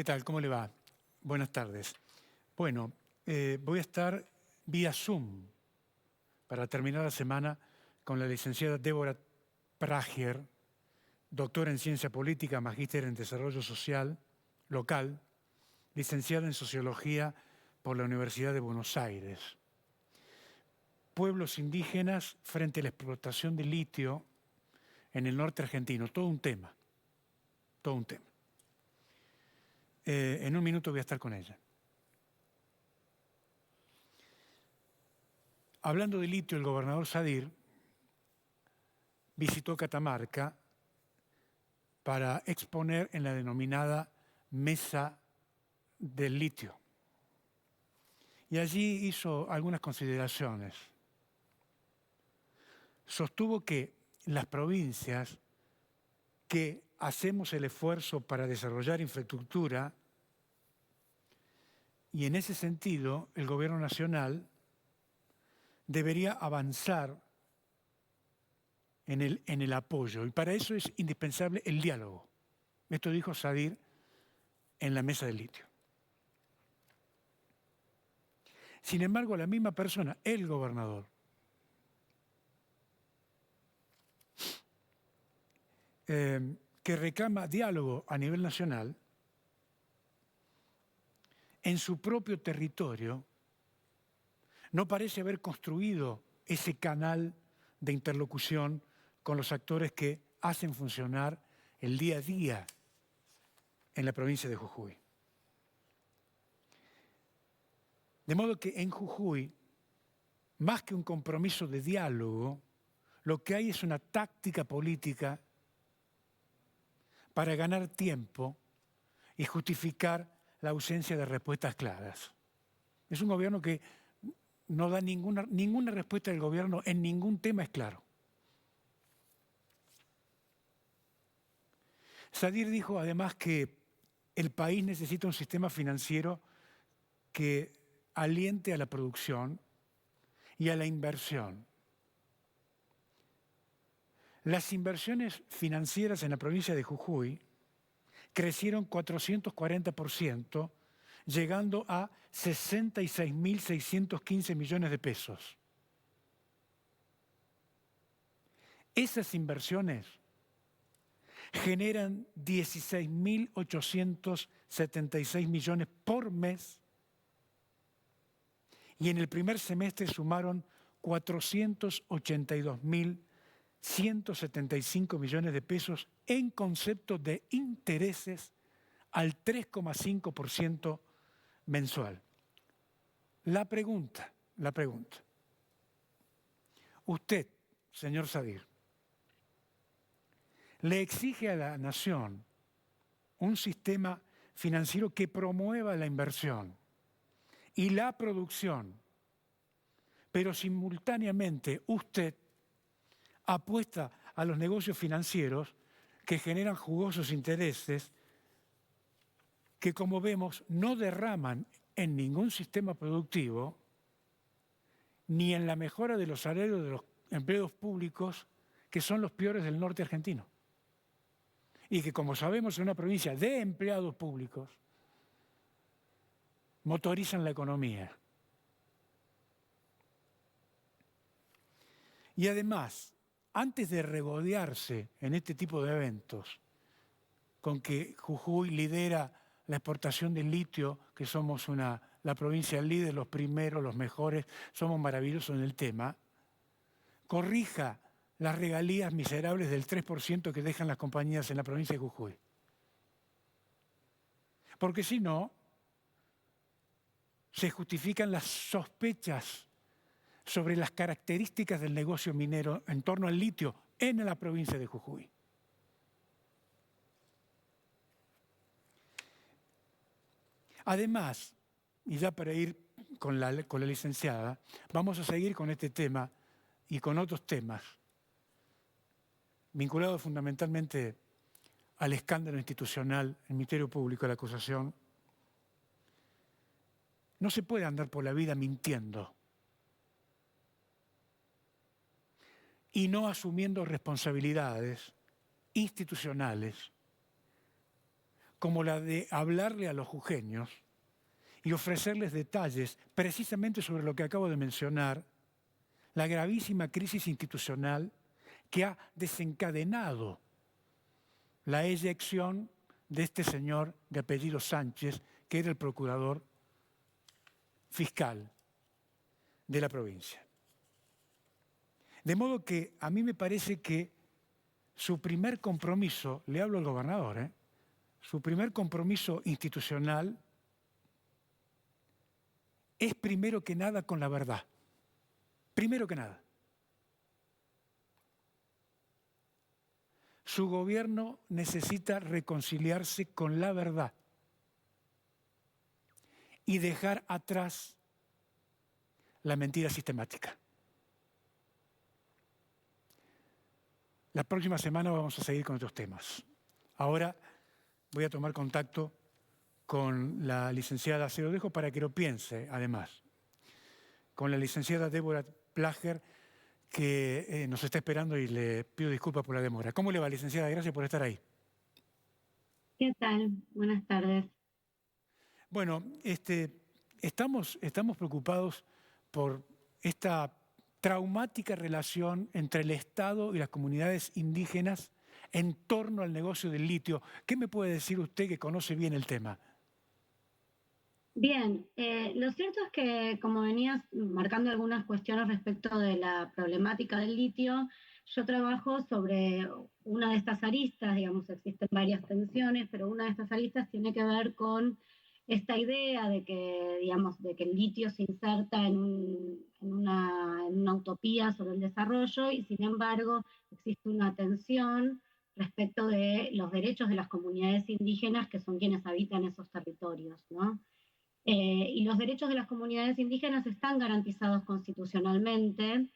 ¿Qué tal? ¿Cómo le va? Buenas tardes. Bueno, voy a estar vía Zoom para terminar la semana con la licenciada Débora Prager, doctora en Ciencia Política, magíster en Desarrollo Social local, licenciada en Sociología por la Universidad de Buenos Aires. Pueblos indígenas frente a la explotación de litio en el norte argentino. Todo un tema, todo un tema. En un minuto voy a estar con ella. Hablando de litio, el gobernador Sadir visitó Catamarca para exponer en la denominada Mesa del Litio. Y allí hizo algunas consideraciones. Sostuvo que las provincias que hacemos el esfuerzo para desarrollar infraestructura, y en ese sentido el gobierno nacional debería avanzar en el apoyo, y para eso es indispensable el diálogo. Esto dijo Sadir en la Mesa del Litio. Sin embargo, la misma persona, el gobernador, que reclama diálogo a nivel nacional, en su propio territorio no parece haber construido ese canal de interlocución con los actores que hacen funcionar el día a día en la provincia de Jujuy. De modo que en Jujuy, más que un compromiso de diálogo, lo que hay es una táctica política para ganar tiempo y justificar la ausencia de respuestas claras. Es un gobierno que no da ninguna respuesta del gobierno en ningún tema es claro. Sadir dijo además que el país necesita un sistema financiero que aliente a la producción y a la inversión. Las inversiones financieras en la provincia de Jujuy crecieron 440%, llegando a 66.615 millones de pesos. Esas inversiones generan 16.876 millones por mes y en el primer semestre sumaron 482.175 millones de pesos en concepto de intereses al 3,5% mensual. La pregunta. Usted, señor Sadir, le exige a la nación un sistema financiero que promueva la inversión y la producción, pero simultáneamente usted apuesta a los negocios financieros que generan jugosos intereses que, como vemos, no derraman en ningún sistema productivo ni en la mejora de los salarios de los empleados públicos, que son los peores del norte argentino. Y que, como sabemos, en una provincia de empleados públicos, motorizan la economía. Y además, antes de regodearse en este tipo de eventos, con que Jujuy lidera la exportación de litio, que somos la provincia líder, los primeros, los mejores, somos maravillosos en el tema, corrija las regalías miserables del 3% que dejan las compañías en la provincia de Jujuy. Porque si no, se justifican las sospechas sobre las características del negocio minero en torno al litio en la provincia de Jujuy. Además, y ya para ir con la licenciada, vamos a seguir con este tema y con otros temas vinculados fundamentalmente al escándalo institucional, el Ministerio Público, la acusación. No se puede andar por la vida mintiendo y no asumiendo responsabilidades institucionales como la de hablarle a los jujeños y ofrecerles detalles precisamente sobre lo que acabo de mencionar, la gravísima crisis institucional que ha desencadenado la eyección de este señor de apellido Sánchez, que era el procurador fiscal de la provincia. De modo que a mí me parece que su primer compromiso, le hablo al gobernador, su primer compromiso institucional es primero que nada con la verdad. Primero que nada. Su gobierno necesita reconciliarse con la verdad y dejar atrás la mentira sistemática. La próxima semana vamos a seguir con otros temas. Ahora voy a tomar contacto con la licenciada, se lo dejo para que lo piense, además, con la licenciada Débora Plager, que nos está esperando y le pido disculpas por la demora. ¿Cómo le va, licenciada? Gracias por estar ahí. ¿Qué tal? Buenas tardes. Bueno, estamos preocupados por esta traumática relación entre el Estado y las comunidades indígenas en torno al negocio del litio. ¿Qué me puede decir usted que conoce bien el tema? Bien, lo cierto es que como venías marcando algunas cuestiones respecto de la problemática del litio, yo trabajo sobre una de estas aristas, digamos, existen varias tensiones, pero una de estas aristas tiene que ver con esta idea de que, digamos, de que el litio se inserta en una utopía sobre el desarrollo y sin embargo existe una tensión respecto de los derechos de las comunidades indígenas que son quienes habitan esos territorios, ¿no? Y los derechos de las comunidades indígenas están garantizados constitucionalmente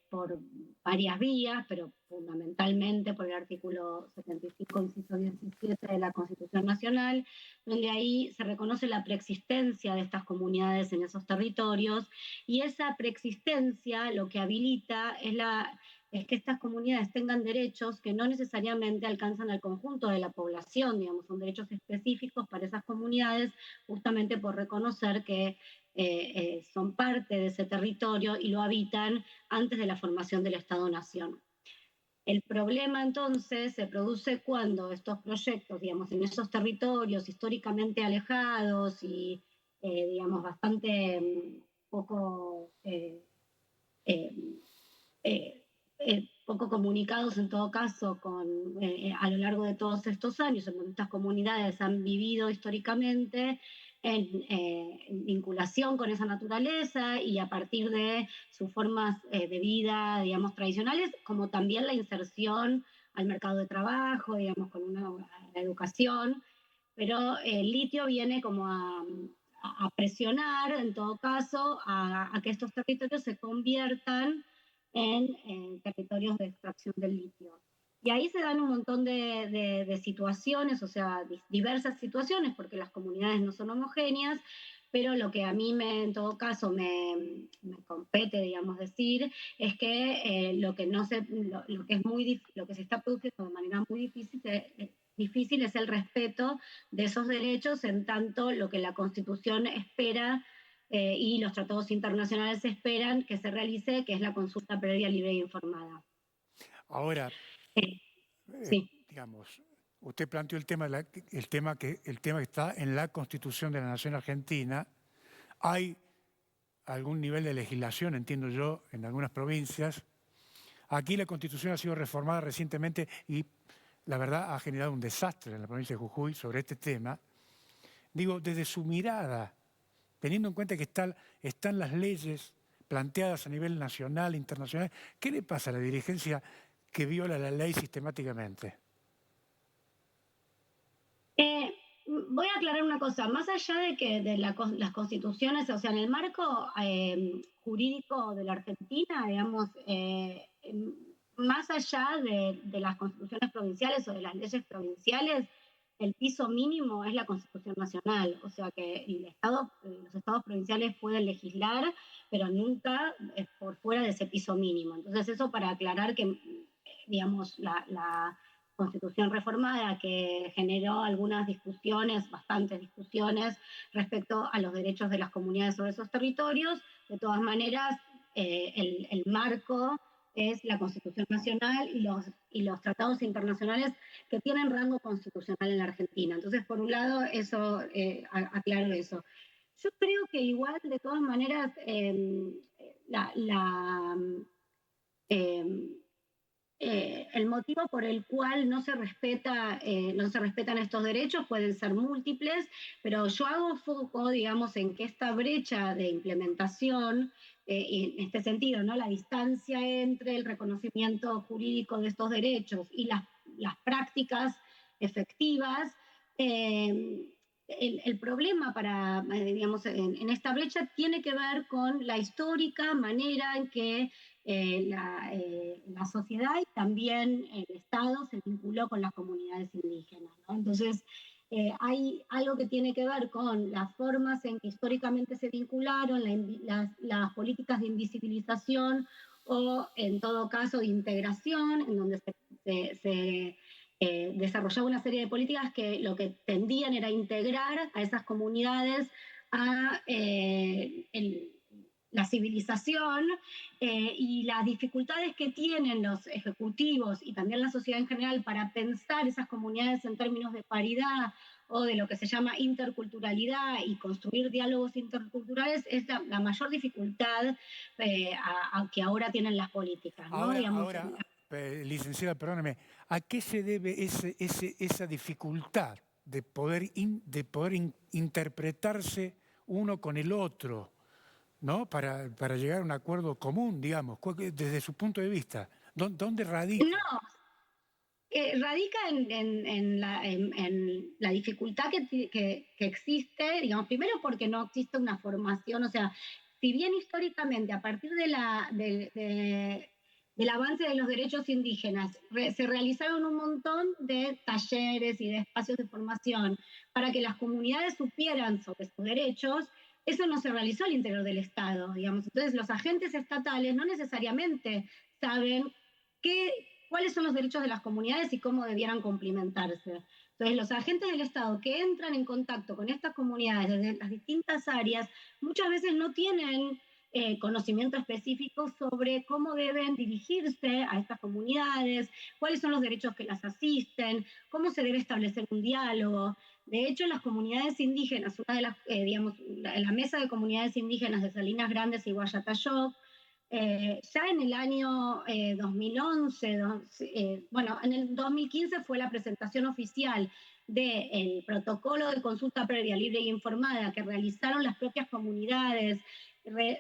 por varias vías, pero fundamentalmente por el artículo 75, inciso 17 de la Constitución Nacional, donde ahí se reconoce la preexistencia de estas comunidades en esos territorios, y esa preexistencia lo que habilita es que estas comunidades tengan derechos que no necesariamente alcanzan al conjunto de la población, digamos, son derechos específicos para esas comunidades, justamente por reconocer que son parte de ese territorio y lo habitan antes de la formación del Estado-Nación. El problema entonces se produce cuando estos proyectos, digamos, en esos territorios históricamente alejados y, digamos, bastante poco eh, poco comunicados en todo caso a lo largo de todos estos años, en donde estas comunidades han vivido históricamente en vinculación con esa naturaleza y a partir de sus formas de vida, digamos, tradicionales, como también la inserción al mercado de trabajo, digamos, con la educación, pero el litio viene como a presionar, en todo caso, a que estos territorios se conviertan en territorios de extracción del litio. Y ahí se dan un montón de situaciones, o sea, diversas situaciones, porque las comunidades no son homogéneas, pero lo que a mí en todo caso me compete, digamos, decir, es que lo que lo que se está produciendo de manera muy difícil es el respeto de esos derechos, en tanto lo que la Constitución espera y los tratados internacionales esperan que se realice, que es la consulta previa, libre e informada. Ahora, Sí. digamos, usted planteó el tema que está en la Constitución de la Nación Argentina. Hay algún nivel de legislación, entiendo yo, en algunas provincias. Aquí la Constitución ha sido reformada recientemente y la verdad ha generado un desastre en la provincia de Jujuy sobre este tema. Digo, desde su mirada, teniendo en cuenta que están las leyes planteadas a nivel nacional, internacional, ¿qué le pasa a la dirigencia que viola la ley sistemáticamente? Voy a aclarar una cosa, más allá de que las constituciones, o sea, en el marco jurídico de la Argentina, digamos, más allá de las constituciones provinciales o de las leyes provinciales, el piso mínimo es la Constitución Nacional, o sea que los estados provinciales pueden legislar, pero nunca por fuera de ese piso mínimo. Entonces eso para aclarar que, digamos, constitución reformada que generó algunas discusiones, bastantes discusiones respecto a los derechos de las comunidades sobre esos territorios. De todas maneras, el marco es la Constitución Nacional y los tratados internacionales que tienen rango constitucional en la Argentina. Entonces, por un lado, eso aclaro eso. Yo creo que igual, de todas maneras, el motivo por el cual no se respetan estos derechos pueden ser múltiples, pero yo hago foco, digamos, en que esta brecha de implementación, en este sentido, ¿no? La distancia entre el reconocimiento jurídico de estos derechos y las prácticas efectivas, el problema digamos, en esta brecha tiene que ver con la histórica manera en que la sociedad y también el Estado se vinculó con las comunidades indígenas, ¿no? Entonces, hay algo que tiene que ver con las formas en que históricamente se vincularon, las políticas de invisibilización o, en todo caso, de integración, en donde se desarrollaba una serie de políticas que lo que tendían era integrar a esas comunidades a la civilización, y las dificultades que tienen los ejecutivos y también la sociedad en general para pensar esas comunidades en términos de paridad o de lo que se llama interculturalidad y construir diálogos interculturales es la mayor dificultad que ahora tienen las políticas, ¿no? Licenciada, perdóname, ¿a qué se debe esa dificultad de poder interpretarse uno con el otro, ¿no? Para llegar a un acuerdo común, digamos, desde su punto de vista? ¿Dónde radica? No, radica en la dificultad que existe, digamos, primero porque no existe una formación, o sea, si bien históricamente a partir del avance de los derechos indígenas se realizaron un montón de talleres y de espacios de formación para que las comunidades supieran sobre sus derechos, eso no se realizó al interior del Estado, digamos. Entonces, los agentes estatales no necesariamente saben cuáles son los derechos de las comunidades y cómo debieran cumplimentarse. Entonces, los agentes del Estado que entran en contacto con estas comunidades desde las distintas áreas, muchas veces no tienen conocimiento específico sobre cómo deben dirigirse a estas comunidades, cuáles son los derechos que las asisten, cómo se debe establecer un diálogo. De hecho, las comunidades indígenas, una de las, digamos, la mesa de comunidades indígenas de Salinas Grandes y Guayatayó, ya en el año 2011, bueno, en el 2015 fue la presentación oficial del protocolo de consulta previa, libre y informada que realizaron las propias comunidades,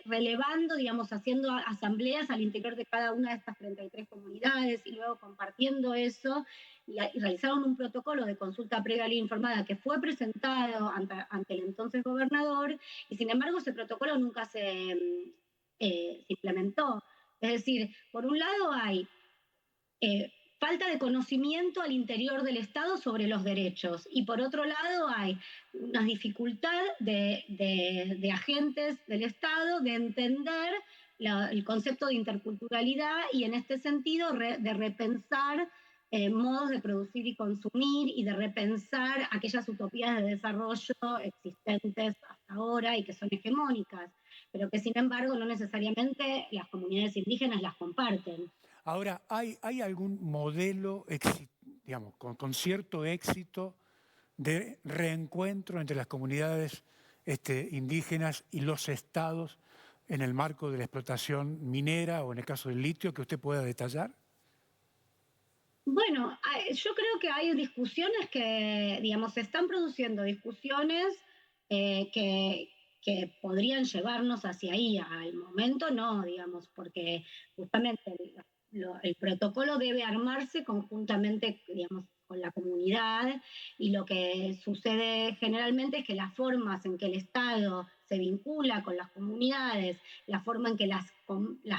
relevando, digamos, haciendo asambleas al interior de cada una de estas 33 comunidades y luego compartiendo eso, y realizaron un protocolo de consulta previa, libre e informada que fue presentado ante el entonces gobernador, y sin embargo ese protocolo nunca se implementó. Es decir, por un lado hay falta de conocimiento al interior del Estado sobre los derechos y por otro lado hay una dificultad de agentes del Estado de entender el concepto de interculturalidad y en este sentido de repensar modos de producir y consumir y de repensar aquellas utopías de desarrollo existentes hasta ahora y que son hegemónicas, pero que sin embargo no necesariamente las comunidades indígenas las comparten. Ahora, ¿hay algún modelo, digamos, con cierto éxito de reencuentro entre las comunidades indígenas y los estados en el marco de la explotación minera o en el caso del litio que usted pueda detallar? Bueno, yo creo que hay discusiones que, digamos, se están produciendo discusiones que podrían llevarnos hacia ahí. Al momento no, digamos, porque justamente el protocolo debe armarse conjuntamente, digamos, con la comunidad, y lo que sucede generalmente es que las formas en que el Estado se vincula con las comunidades, la forma en que las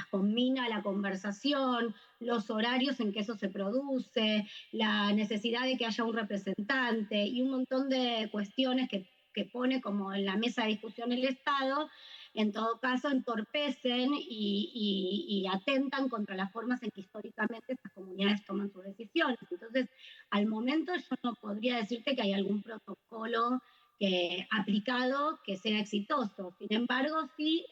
combina a la conversación, los horarios en que eso se produce, la necesidad de que haya un representante y un montón de cuestiones que que pone como en la mesa de discusión el Estado, en todo caso entorpecen y atentan contra las formas en que históricamente estas comunidades toman sus decisiones. Entonces, al momento yo no podría decirte que hay algún protocolo aplicado que sea exitoso. Sin embargo, sí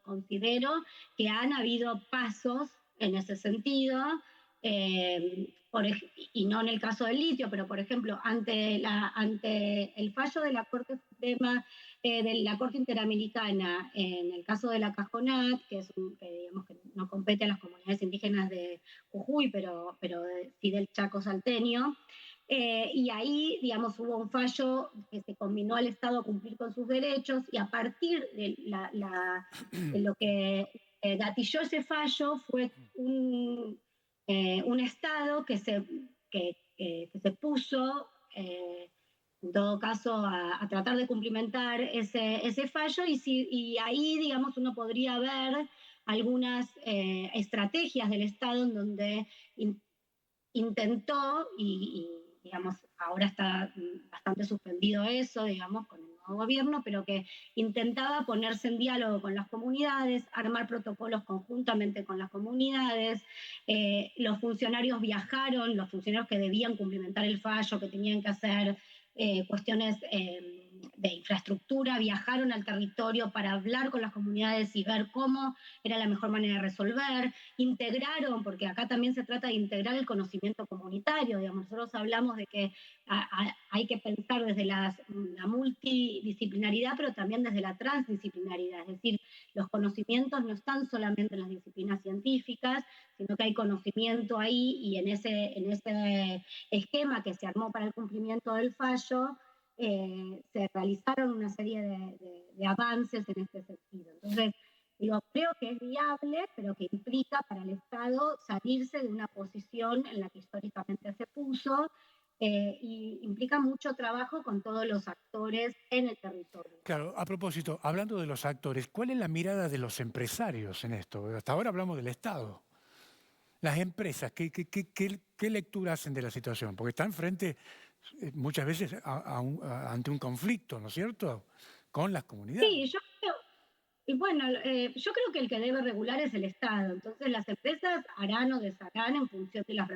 considero que han habido pasos en ese sentido, y no en el caso del litio, pero por ejemplo, ante el fallo de la Corte Suprema, de la Corte Interamericana, en el caso de la Cajonat, digamos que no compete a las comunidades indígenas de Jujuy, pero sí del Chaco salteño, y ahí, digamos, hubo un fallo que se combinó al Estado a cumplir con sus derechos, y a partir de lo que gatilló ese fallo fue un Estado que se puso, en todo caso, a tratar de cumplimentar ese fallo, y ahí, digamos, uno podría ver algunas estrategias del Estado en donde intentó, digamos, ahora está bastante suspendido eso, digamos, con el nuevo gobierno, pero que intentaba ponerse en diálogo con las comunidades, armar protocolos conjuntamente con las comunidades. Los funcionarios viajaron, los funcionarios que debían cumplimentar el fallo, que tenían que hacer cuestiones de infraestructura, viajaron al territorio para hablar con las comunidades y ver cómo era la mejor manera de resolver. Integraron, porque acá también se trata de integrar el conocimiento comunitario, digamos, nosotros hablamos de que hay que pensar desde la multidisciplinaridad, pero también desde la transdisciplinaridad, es decir, los conocimientos no están solamente en las disciplinas científicas, sino que hay conocimiento ahí, y en ese esquema que se armó para el cumplimiento del fallo, se realizaron una serie de avances en este sentido. Entonces, digo, creo que es viable, pero que implica para el Estado salirse de una posición en la que históricamente se puso, y implica mucho trabajo con todos los actores en el territorio. Claro, a propósito, hablando de los actores, ¿cuál es la mirada de los empresarios en esto? Hasta ahora hablamos del Estado. Las empresas, ¿qué lectura hacen de la situación? Porque están frente muchas veces ante un conflicto, ¿no es cierto?, con las comunidades. Sí, yo creo que el que debe regular es el Estado. Entonces las empresas harán o desharán en función de las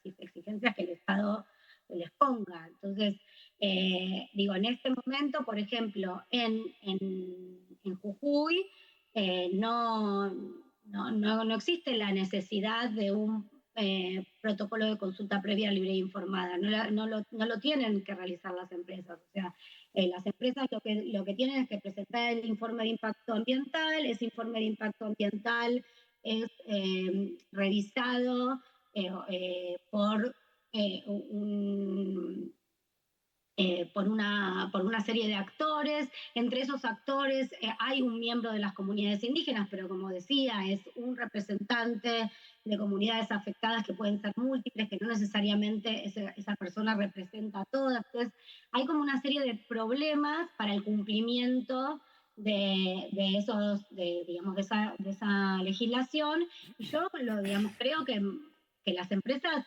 exigencias que el Estado les ponga. Entonces, digo, en este momento, por ejemplo, en Jujuy, no existe la necesidad de un protocolo de consulta previa libre e informada. No lo tienen que realizar las empresas. O sea, las empresas lo que tienen es que presentar el informe de impacto ambiental. Ese informe de impacto ambiental es revisado por por una serie de actores. Entre esos actores hay un miembro de las comunidades indígenas, pero como decía, es un representante de comunidades afectadas que pueden ser múltiples, que no necesariamente esa persona representa a todas. Entonces, hay como una serie de problemas para el cumplimiento digamos, de esa legislación. Y yo digamos, creo que las empresas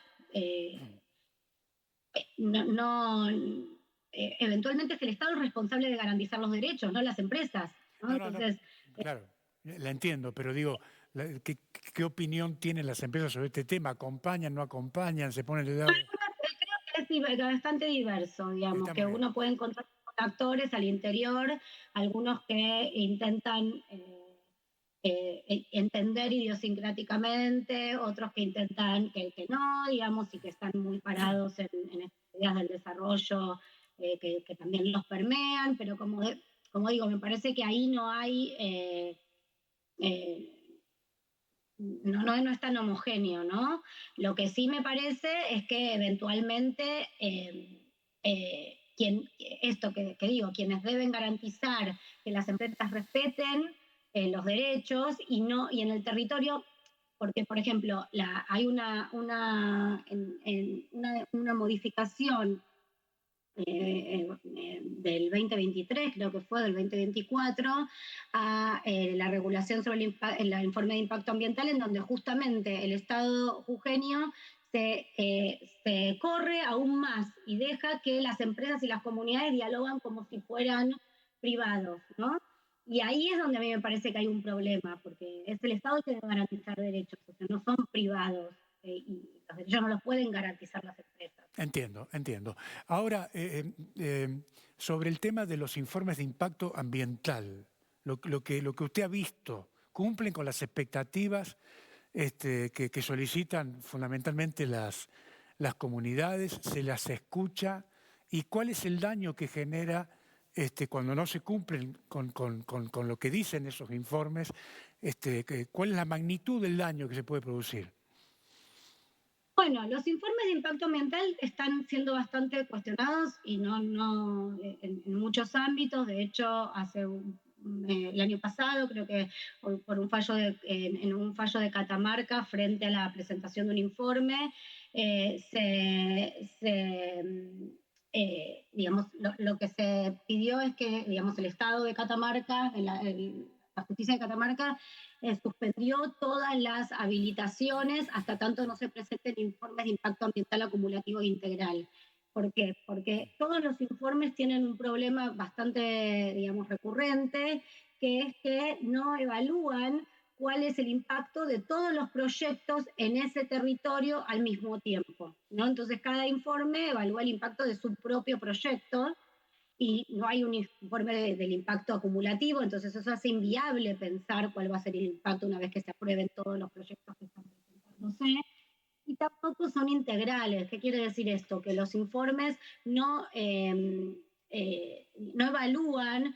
eventualmente es el Estado el responsable de garantizar los derechos, no las empresas, ¿no? Entonces, claro, la entiendo, pero digo, ¿qué opinión tienen las empresas sobre este tema? ¿Acompañan, no acompañan, se ponen de lado? Creo que es bastante diverso, digamos, que uno puede encontrar actores al interior, algunos que intentan entender idiosincráticamente, otros que intentan que no, digamos, y que están muy parados en estas ideas del desarrollo, que también los permean, pero como digo, me parece que ahí no hay, no es tan homogéneo, ¿no? Lo que sí me parece es que eventualmente esto que digo, quienes deben garantizar que las empresas respeten los derechos, y en el territorio, porque por ejemplo hay una modificación del 2023, creo que fue del 2024, a la regulación sobre el informe de impacto ambiental, en donde justamente el Estado jujeño se corre aún más y deja que las empresas y las comunidades dialogan como si fueran privados, ¿no? Y ahí es donde a mí me parece que hay un problema, porque es el Estado que debe garantizar derechos, o sea, no son privados, y los derechos no los pueden garantizar las empresas. Entiendo, entiendo. Ahora, sobre el tema de los informes de impacto ambiental, lo que usted ha visto, ¿cumplen con las expectativas que solicitan fundamentalmente las comunidades? ¿Se las escucha? ¿Y cuál es el daño que genera cuando no se cumplen con lo que dicen esos informes? ¿Cuál es la magnitud del daño que se puede producir? Bueno, los informes de impacto ambiental están siendo bastante cuestionados y en muchos ámbitos. De hecho, el año pasado, creo que por un fallo en un fallo de Catamarca frente a la presentación de un informe, digamos, lo que se pidió es que, digamos, el Estado de Catamarca, la justicia de Catamarca, suspendió todas las habilitaciones hasta tanto no se presenten informes de impacto ambiental acumulativo e integral. ¿Por qué? Porque todos los informes tienen un problema bastante, digamos, recurrente, que es que no evalúan cuál es el impacto de todos los proyectos en ese territorio al mismo tiempo, ¿no? Entonces, cada informe evalúa el impacto de su propio proyecto y no hay un informe del impacto acumulativo, entonces eso hace inviable pensar cuál va a ser el impacto una vez que se aprueben todos los proyectos que están presentándose. Y tampoco son integrales. ¿Qué quiere decir esto? Que los informes no evalúan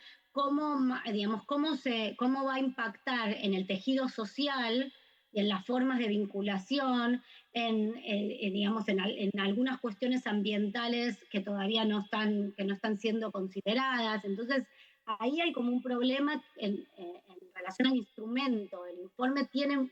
digamos, cómo va a impactar en el tejido social y en las formas de vinculación, digamos, en algunas cuestiones ambientales que todavía no están siendo consideradas. Entonces, ahí hay como un problema en relación al instrumento. El informe tiene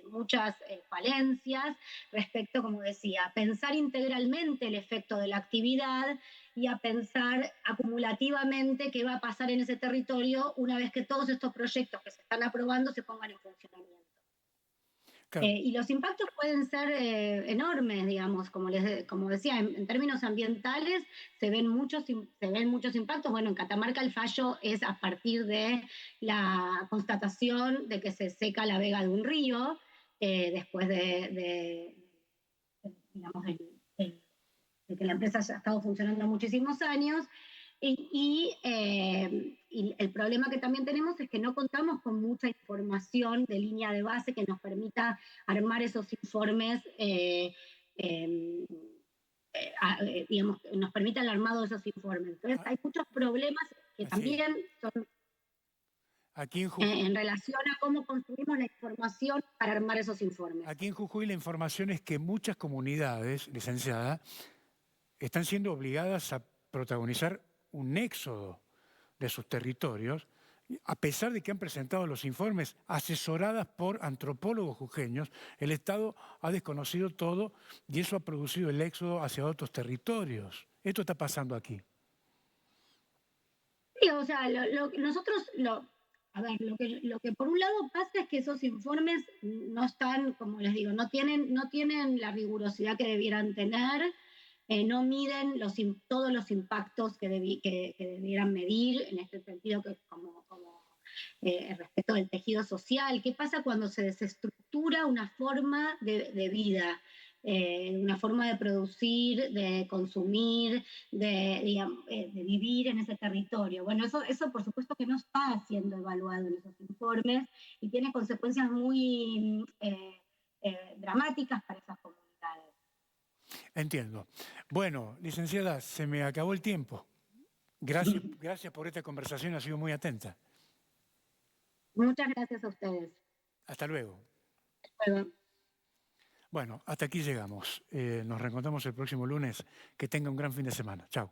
muchas falencias respecto, como decía, a pensar integralmente el efecto de la actividad y a pensar acumulativamente qué va a pasar en ese territorio una vez que todos estos proyectos que se están aprobando se pongan en funcionamiento. Claro. Y los impactos pueden ser enormes, digamos, como decía, en términos ambientales se ven muchos impactos. Bueno, en Catamarca el fallo es a partir de la constatación de que se seca la vega de un río, después digamos, de que la empresa ya ha estado funcionando muchísimos años. Y el problema que también tenemos es que no contamos con mucha información de línea de base que nos permita armar esos informes, digamos, nos permita el armado de esos informes. Entonces hay muchos problemas que también son aquí en relación a cómo construimos la información para armar esos informes. Aquí en Jujuy la información es que muchas comunidades, licenciada, están siendo obligadas a protagonizar un éxodo de sus territorios, a pesar de que han presentado los informes asesoradas por antropólogos jujeños. El Estado ha desconocido todo y eso ha producido el éxodo hacia otros territorios. Esto está pasando aquí. Sí, o sea, a ver, lo que por un lado pasa es que esos informes no están, como les digo, no tienen la rigurosidad que debieran tener, no miden todos los impactos que debieran medir, en este sentido, que como respecto del tejido social. ¿Qué pasa cuando se desestructura una forma de vida? Una forma de producir, de consumir, de vivir en ese territorio. Bueno, eso por supuesto que no está siendo evaluado en esos informes y tiene consecuencias muy dramáticas para esas comunidades. Entiendo. Bueno, licenciada, se me acabó el tiempo. Gracias por esta conversación, ha sido muy atenta. Muchas gracias a ustedes. Hasta luego. Hasta luego. Bueno, hasta aquí llegamos. Nos reencontramos el próximo lunes. Que tenga un gran fin de semana. Chao.